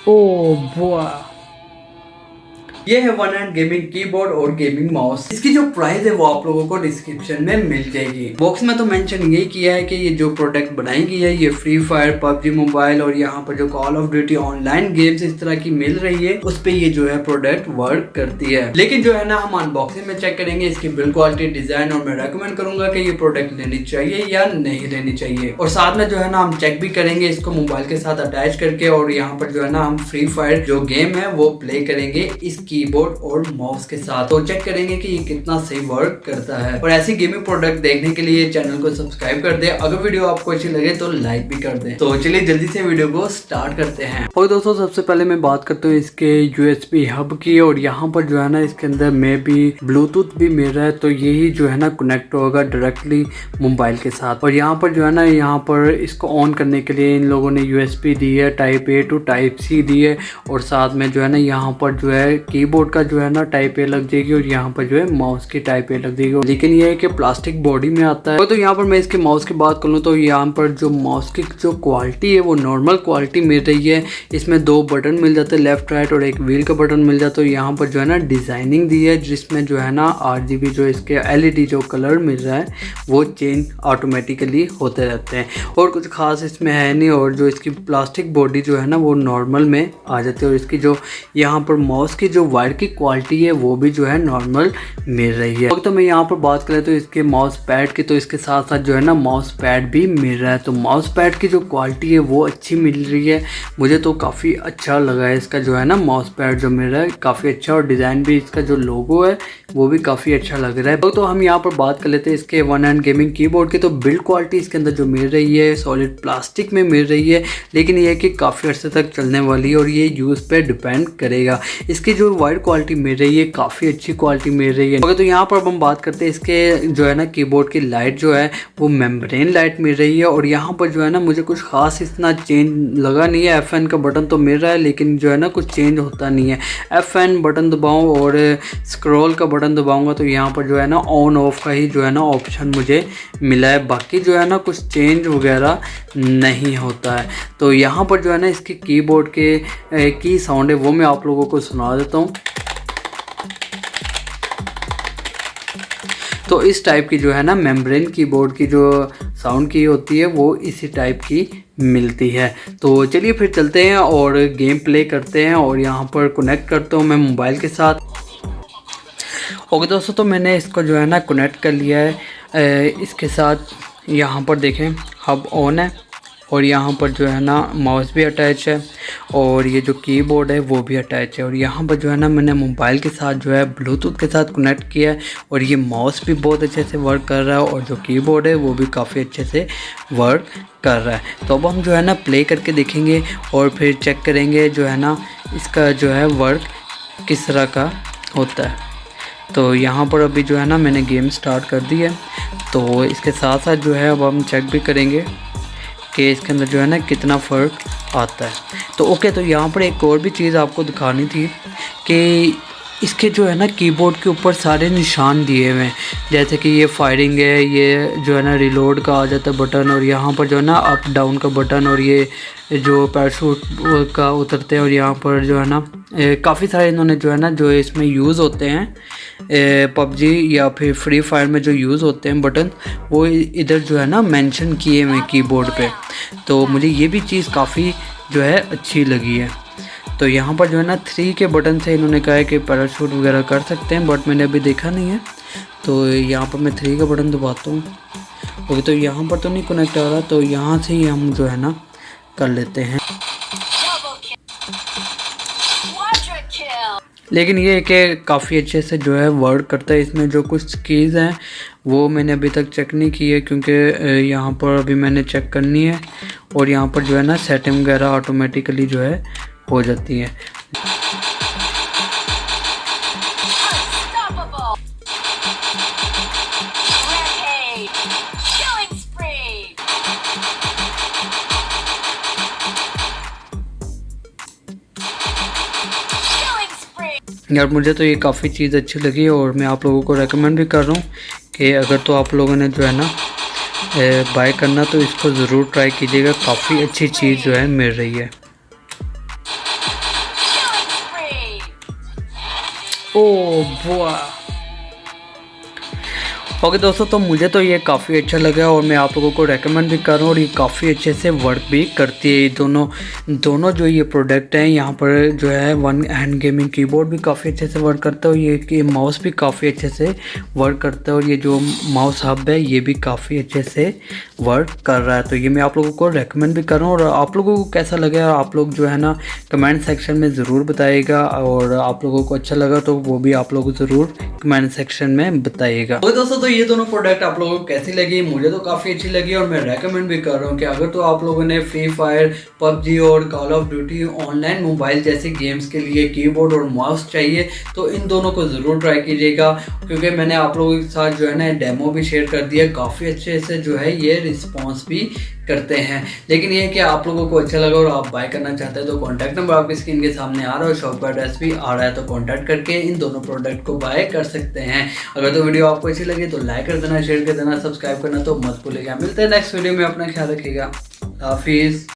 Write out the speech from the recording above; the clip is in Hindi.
ओ वाह, ये है वन हैंड गेमिंग कीबोर्ड और गेमिंग माउस। इसकी जो प्राइस है वो आप लोगों को डिस्क्रिप्शन में मिल जाएगी। बॉक्स में तो मेंशन यही किया है कि ये जो प्रोडक्ट बनाई गई है ये फ्री फायर, पबजी मोबाइल और यहाँ पर जो call of duty online games इस तरह की मिल रही है उस पे ये जो है प्रोडक्ट वर्क करती है। लेकिन जो है ना हम अनबॉक्सिंग में चेक करेंगे इसकी बिल्ड क्वालिटी, डिजाइन, और मैं रेकमेंड करूंगा कि ये प्रोडक्ट लेनी चाहिए या नहीं लेनी चाहिए। और साथ में जो है ना हम चेक भी करेंगे इसको मोबाइल के साथ अटैच करके, और यहाँ पर जो है ना हम फ्री फायर जो गेम है वो प्ले करेंगे इस कीबोर्ड और माउस के साथ। तो चेक करेंगे कि ये कितना सही वर्क करता है। और ऐसी गेमिंग प्रोडक्ट देखने के लिए चैनल को सब्सक्राइब कर दे। अगर वीडियो आपको अच्छी लगे तो लाइक भी कर दे। तो चलिए जल्दी से वीडियो को स्टार्ट करते हैं। और दोस्तों सबसे पहले मैं बात करता हूँ इसके USB हब की। और यहाँ पर जो है ना इसके अंदर में भी ब्लूटूथ भी मिल रहा है, तो यही जो है ना कनेक्ट होगा डायरेक्टली मोबाइल के साथ। और यहाँ पर जो है ना यहाँ पर इसको ऑन करने के लिए इन लोगों ने USB दी है, type A to type C दी है। और साथ में जो है ना यहाँ पर जो है कीबोर्ड का जो है ना टाइप A लग जाएगी, और यहाँ पर जो है माउस की टाइप A लग जाएगी। लेकिन ये है कि प्लास्टिक बॉडी में आता है। तो यहाँ पर मैं इसके माउस की बात करूँ तो यहाँ पर जो माउस की जो क्वालिटी है वो नॉर्मल क्वालिटी मिल रही है। इसमें दो बटन मिल जाते हैं, लेफ्ट राइट, और एक व्हील का बटन मिल जाता है। यहाँ पर जो है ना डिजाइनिंग दी है जिसमें जो है ना RGB जो इसके LED जो कलर मिल रहा है वो चेंज ऑटोमेटिकली होते रहते हैं, और कुछ खास इसमें है नहीं। और जो इसकी प्लास्टिक बॉडी जो है ना वो नॉर्मल में आ जाती है, और इसकी जो यहाँ पर माउस की जो वायर की क्वालिटी है वो भी जो है नॉर्मल मिल रही है। तो मैं यहाँ पर बात करें तो इसके माउस पैड की, तो इसके साथ साथ जो है ना माउस पैड भी मिल रहा है। तो माउस पैड की जो क्वालिटी है वो अच्छी मिल रही है, मुझे तो काफ़ी अच्छा लगा है। इसका जो है ना माउस पैड जो मिल रहा है काफ़ी अच्छा, और डिज़ाइन भी इसका जो लोगो है वो भी काफ़ी अच्छा लग रहा है। तो हम यहाँ पर बात कर लेते हैं इसके वन हैंड गेमिंग कीबोर्ड की। तो बिल्ड क्वालिटी इसके अंदर जो मिल रही है सॉलिड प्लास्टिक में मिल रही है, लेकिन ये है कि काफ़ी अर्से तक चलने वाली है, और ये यूज़ पे डिपेंड करेगा। इसकी जो वायर क्वालिटी मिल रही है काफ़ी अच्छी क्वालिटी मिल रही है। ओके, तो यहाँ पर हम बात करते हैं इसके जो है ना कीबोर्ड की लाइट जो है वो मेम्ब्रेन लाइट मिल रही है। और यहाँ पर जो है ना मुझे कुछ खास इतना चेंज लगा नहीं है। FN का बटन तो मिल रहा है, लेकिन जो है ना कुछ चेंज होता नहीं है। FN बटन दबाऊँ और स्क्रॉल का बटन दबाऊँगा तो यहाँ पर जो है ना ऑन ऑफ का ही जो है ना ऑप्शन मुझे मिला है, बाकी जो है ना कुछ चेंज वगैरह नहीं होता है। तो यहाँ पर जो है ना इसके कीबोर्ड के की साउंड है वो मैं आप लोगों को सुना देता हूँ। तो इस टाइप की जो है ना मेम्ब्रेन कीबोर्ड की जो साउंड की होती है वो इसी टाइप की मिलती है। तो चलिए फिर चलते हैं और गेम प्ले करते हैं, और यहाँ पर कनेक्ट करता हूँ मैं मोबाइल के साथ। ओके दोस्तों, तो मैंने इसको जो है ना कनेक्ट कर लिया है इसके साथ। यहाँ पर देखें हब ऑन है, और यहाँ पर जो है ना माउस भी अटैच है, और ये जो कीबोर्ड है वो भी अटैच है। और यहाँ पर जो है ना मैंने मोबाइल के साथ जो है ब्लूटूथ के साथ कनेक्ट किया है, और ये माउस भी बहुत अच्छे से वर्क कर रहा है, और जो कीबोर्ड है वो भी काफ़ी अच्छे से वर्क कर रहा है। तो अब हम जो है ना प्ले करके देखेंगे और फिर चेक करेंगे जो है ना इसका जो है वर्क किस तरह का होता है। तो यहाँ पर अभी जो है ना मैंने गेम स्टार्ट कर दी है, तो इसके साथ साथ जो है अब हम चेक भी करेंगे कि इसके अंदर जो है ना कितना फ़र्क आता है। तो ओके, तो यहाँ पर एक और भी चीज़ आपको दिखानी थी कि इसके जो है ना कीबोर्ड के ऊपर सारे निशान दिए हुए हैं, जैसे कि ये फायरिंग है, ये जो है ना रिलोड का आ जाता है बटन, और यहाँ पर जो है ना अप डाउन का बटन, और ये जो पैराशूट का उतरते हैं। और यहाँ पर जो है ना काफ़ी सारे इन्होंने जो है ना जो इसमें यूज़ होते हैं पबजी या फिर फ्री फायर में जो यूज़ होते हैं बटन, वो इधर जो है ना मेंशन किए हुए कीबोर्ड पे। तो मुझे ये भी चीज़ काफ़ी जो है अच्छी लगी है। तो यहाँ पर जो है ना 3 के बटन से इन्होंने कहा है कि पैराशूट वगैरह कर सकते हैं, बट मैंने अभी देखा नहीं है। तो यहाँ पर मैं 3 का बटन दबाता हूँ। ओके, तो यहाँ पर तो नहीं कनेक्ट आ रहा, तो यहाँ से ही हम जो है ना कर लेते हैं। लेकिन ये कि काफ़ी अच्छे से जो है वर्क करता है। इसमें जो कुछ कीज़ हैं वो मैंने अभी तक चेक नहीं की है, क्योंकि यहाँ पर अभी मैंने चेक करनी है, और यहाँ पर जो है ना सेटिंग वगैरह ऑटोमेटिकली जो है हो जाती है। यार मुझे तो ये काफ़ी चीज़ अच्छी लगी, और मैं आप लोगों को रेकमेंड भी कर रहा हूँ कि अगर तो आप लोगों ने जो है ना बाय करना तो इसको ज़रूर ट्राई कीजिएगा। काफ़ी अच्छी चीज़ जो है मिल रही है। ओ वाह। ओके दोस्तों, तो मुझे तो ये काफ़ी अच्छा लगा और मैं आप लोगों को रेकमेंड भी कर रहा हूँ और ये काफ़ी अच्छे से वर्क भी करती है। ये दोनों जो ये प्रोडक्ट हैं, यहाँ पर जो है वन हैंड गेमिंग कीबोर्ड भी काफ़ी अच्छे से वर्क करता है और ये माउस भी काफ़ी अच्छे से वर्क करता है और ये जो माउस हब है ये भी काफ़ी अच्छे से वर्क कर रहा है। तो ये मैं आप लोगों को रेकमेंड भी कर रहा हूँ और आप लोगों को कैसा लगा आप लोग जो है ना कमेंट सेक्शन में ज़रूर बताइएगा, और आप लोगों को अच्छा लगा तो वो भी आप लोग ज़रूर कमेंट सेक्शन में बताइएगा। तो दोस्तों, तो ये दोनों प्रोडक्ट आप लोगों को कैसी लगी? मुझे तो काफ़ी अच्छी लगी और मैं रेकमेंड भी कर रहा हूँ कि अगर तो आप लोगों ने फ्री फायर, पबजी और call of duty online mobile जैसे गेम्स के लिए कीबोर्ड और माउस चाहिए तो इन दोनों को ज़रूर ट्राई कीजिएगा, क्योंकि मैंने आप लोगों के साथ जो है ना डेमो भी शेयर कर दिया, काफ़ी अच्छे से जो है ये रिस्पॉन्स भी करते हैं। लेकिन ये कि आप लोगों को अच्छा लगा और आप बाय करना चाहते हैं तो कॉन्टैक्ट नंबर आपकी स्क्रीन के सामने आ रहा है और शॉप का एड्रेस भी आ रहा है, तो कॉन्टैक्ट करके इन दोनों प्रोडक्ट को बाय कर सकते हैं। अगर तो वीडियो आपको अच्छी लगी तो लाइक कर देना, शेयर कर देना, सब्सक्राइब करना तो मत भूलिएगा। मिलते हैं नेक्स्ट वीडियो में, अपना ख्याल रखिएगा। हाफिज़।